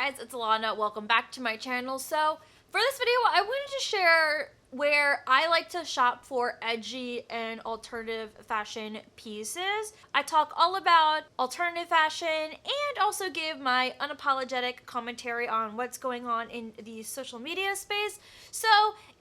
guys, it's Ilana. Welcome back to my channel. So for this video, I wanted to share where I like to shop for edgy and alternative fashion pieces. I talk all about alternative fashion and also give my unapologetic commentary on what's going on in the social media space. So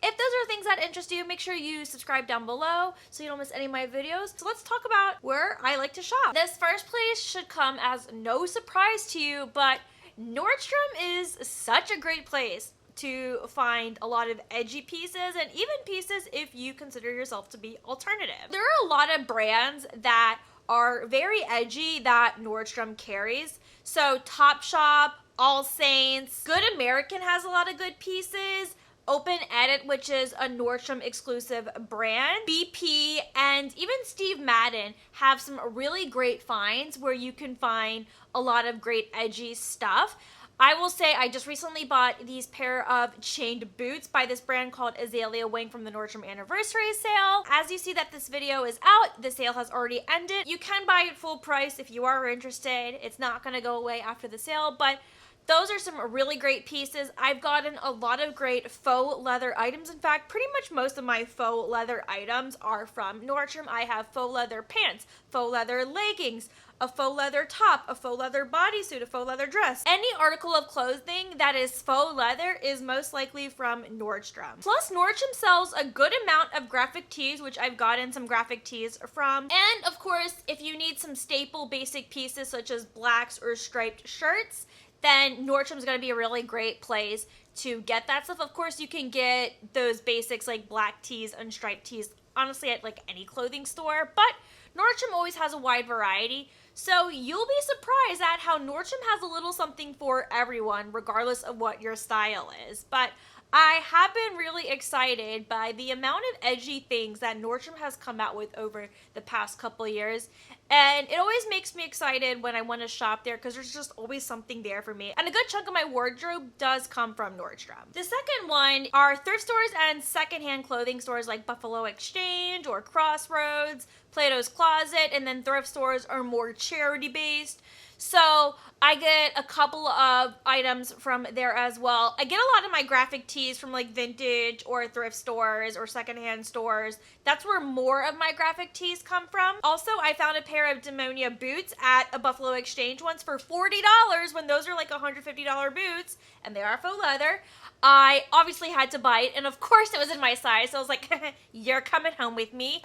if those are things that interest you, make sure you subscribe down below so you don't miss any of my videos. So let's talk about where I like to shop. This first place should come as no surprise to you, but Nordstrom is such a great place to find a lot of edgy pieces and even pieces if you consider yourself to be alternative. There are a lot of brands that are very edgy that Nordstrom carries. So Topshop, All Saints, Good American has a lot of good pieces. Open Edit, which is a Nordstrom exclusive brand, BP, and even Steve Madden have some really great finds where you can find a lot of great edgy stuff. I will say I just recently bought these pair of chained boots by this brand called Azalea Wing from the Nordstrom anniversary sale. As you see that this video is out, the sale has already ended. You can buy it full price if you are interested. It's not going to go away after the sale, but those are some really great pieces. I've gotten a lot of great faux leather items. In fact, pretty much most of my faux leather items are from Nordstrom. I have faux leather pants, faux leather leggings, a faux leather top, a faux leather bodysuit, a faux leather dress. Any article of clothing that is faux leather is most likely from Nordstrom. Plus, Nordstrom sells a good amount of graphic tees, which I've gotten some graphic tees from. And of course, if you need some staple basic pieces such as blacks or striped shirts, then Nordstrom's going to be a really great place to get that stuff. Of course, you can get those basics like black tees and striped tees, honestly, at like any clothing store, but Nordstrom always has a wide variety. So you'll be surprised at how Nordstrom has a little something for everyone, regardless of what your style is. But I have been really excited by the amount of edgy things that Nordstrom has come out with over the past couple of years. And it always makes me excited when I want to shop there because there's just always something there for me. And a good chunk of my wardrobe does come from Nordstrom. The second one are thrift stores and secondhand clothing stores like Buffalo Exchange or Crossroads, Plato's Closet, and then thrift stores are more charity based. So I get a couple of items from there as well. I get a lot of my graphic tees from like vintage or thrift stores or secondhand stores. That's where more of my graphic tees come from. Also, I found a pair of Demonia boots at a Buffalo Exchange once for $40 when those are like $150 boots and they are faux leather. I obviously had to buy it, and of course it was in my size, so I was like, you're coming home with me.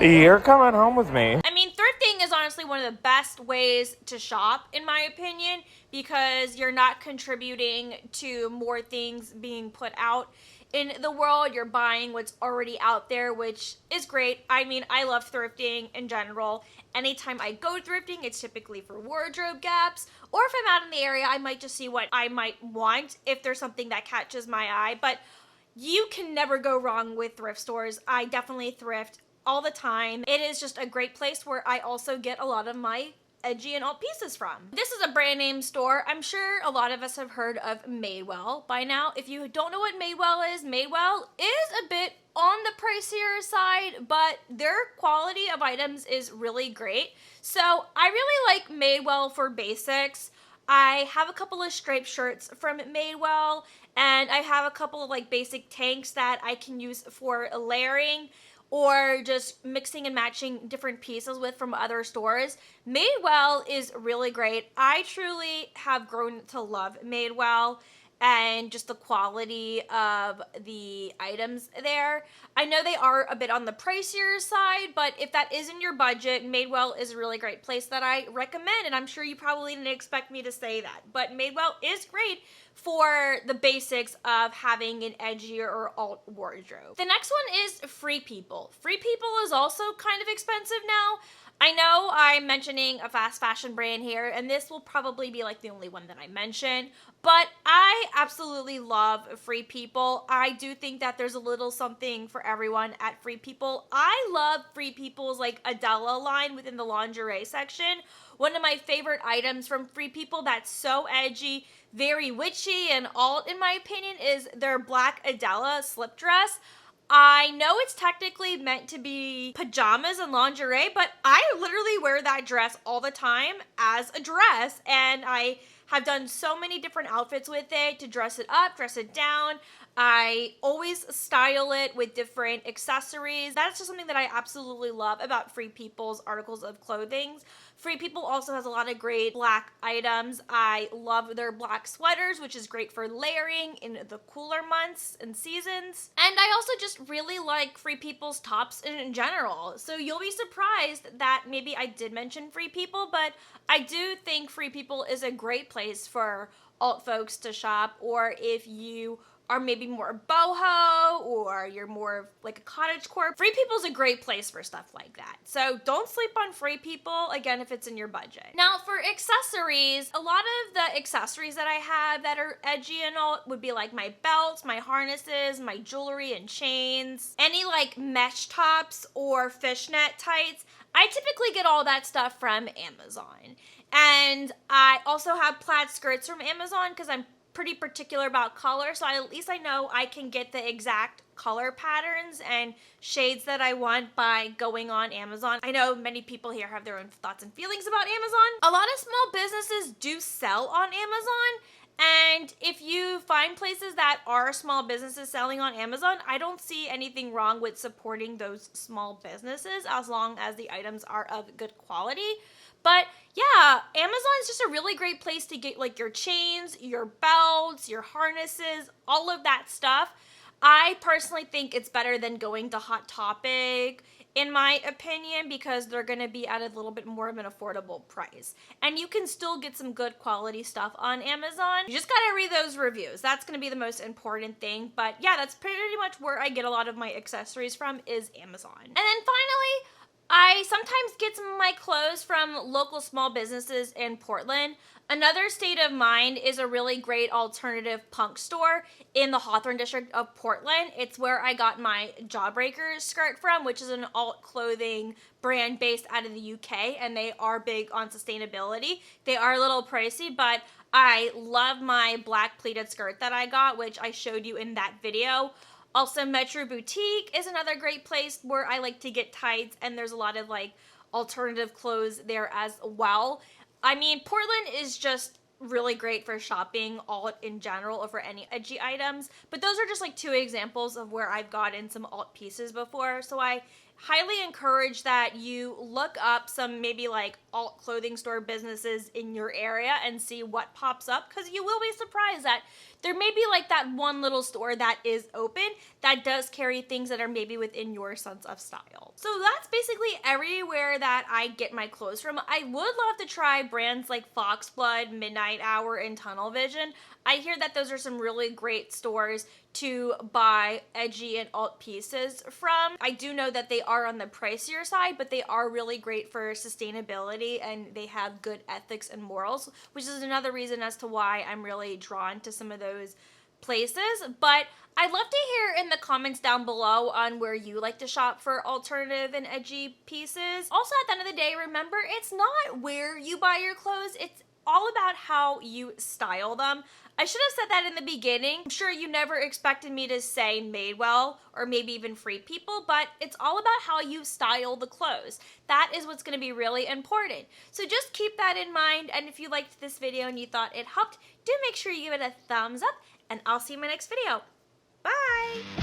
You're coming home with me. I mean, thrifting is honestly one of the best ways to shop, in my opinion, because you're not contributing to more things being put out in the world. You're buying what's already out there, which is great. I mean, I love thrifting in general. Anytime I go thrifting, it's typically for wardrobe gaps, or if I'm out in the area, I might just see what I might want if there's something that catches my eye. But you can never go wrong with thrift stores. I definitely thrift all the time. It is just a great place where I also get a lot of my edgy and alt pieces from. This is a brand name store. I'm sure a lot of us have heard of Madewell by now. If you don't know what Madewell is a bit on the pricier side, but their quality of items is really great. So I really like Madewell for basics. I have a couple of striped shirts from Madewell, and I have a couple of like basic tanks that I can use for layering or just mixing and matching different pieces with from other stores. Madewell is really great. I truly have grown to love Madewell and just the quality of the items there. I know they are a bit on the pricier side, but if that is in your budget, Madewell is a really great place that I recommend, and I'm sure you probably didn't expect me to say that, but Madewell is great for the basics of having an edgier or alt wardrobe. The next one is Free People. Free People is also kind of expensive now. I know I'm mentioning a fast fashion brand here, and this will probably be like the only one that I mention, but I absolutely love Free People. I do think that there's a little something for everyone at Free People. I love Free People's like Adela line within the lingerie section. One of my favorite items from Free People that's so edgy, very witchy and alt in my opinion is their black Adela slip dress. I know it's technically meant to be pajamas and lingerie, but I literally wear that dress all the time as a dress, and I have done so many different outfits with it to dress it up, dress it down. I always style it with different accessories. That's just something that I absolutely love about Free People's articles of clothing. Free People also has a lot of great black items. I love their black sweaters, which is great for layering in the cooler months and seasons. And I also just really like Free People's tops in general. So you'll be surprised that maybe I did mention Free People, but I do think Free People is a great place for alt folks to shop, or if you are maybe more boho or you're more like a cottagecore. Free People's a great place for stuff like that. So don't sleep on Free People, again, if it's in your budget. Now for accessories, a lot of the accessories that I have that are edgy and all would be like my belts, my harnesses, my jewelry and chains, any like mesh tops or fishnet tights. I typically get all that stuff from Amazon. And I also have plaid skirts from Amazon because I'm pretty particular about color, so at least I know I can get the exact color patterns and shades that I want by going on Amazon. I know many people here have their own thoughts and feelings about Amazon. A lot of small businesses do sell on Amazon, and if you find places that are small businesses selling on Amazon, I don't see anything wrong with supporting those small businesses as long as the items are of good quality. But yeah, Amazon's just a really great place to get like your chains, your belts, your harnesses, all of that stuff. I personally think it's better than going to Hot Topic, in my opinion, because they're going to be at a little bit more of an affordable price. And you can still get some good quality stuff on Amazon. You just got to read those reviews. That's going to be the most important thing. But yeah, that's pretty much where I get a lot of my accessories from, is Amazon. And then finally, I sometimes get some of my clothes from local small businesses in Portland. Another State of Mind is a really great alternative punk store in the Hawthorne district of Portland. It's where I got my Jawbreaker skirt from, which is an alt clothing brand based out of the UK, and they are big on sustainability. They are a little pricey, but I love my black pleated skirt that I got, which I showed you in that video. Also, Metro Boutique is another great place where I like to get tights, and there's a lot of like alternative clothes there as well. I mean, Portland is just really great for shopping alt in general or for any edgy items, but those are just like two examples of where I've gotten some alt pieces before. So I highly encourage that you look up some maybe like alt clothing store businesses in your area and see what pops up, because you will be surprised that there may be like that one little store that is open that does carry things that are maybe within your sense of style. So that's basically everywhere that I get my clothes from. I would love to try brands like Foxblood, Midnight Hour, and Tunnel Vision. I hear that those are some really great stores to buy edgy and alt pieces from. I do know that they are on the pricier side, but they are really great for sustainability and they have good ethics and morals, which is another reason as to why I'm really drawn to some of those places. But I'd love to hear in the comments down below on where you like to shop for alternative and edgy pieces. Also, at the end of the day, remember, it's not where you buy your clothes, it's all about how you style them. I should have said that in the beginning. I'm sure you never expected me to say Madewell or maybe even Free People, but it's all about how you style the clothes. That is what's going to be really important. So just keep that in mind, and if you liked this video and you thought it helped, do make sure you give it a thumbs up, and I'll see you in my next video. Bye!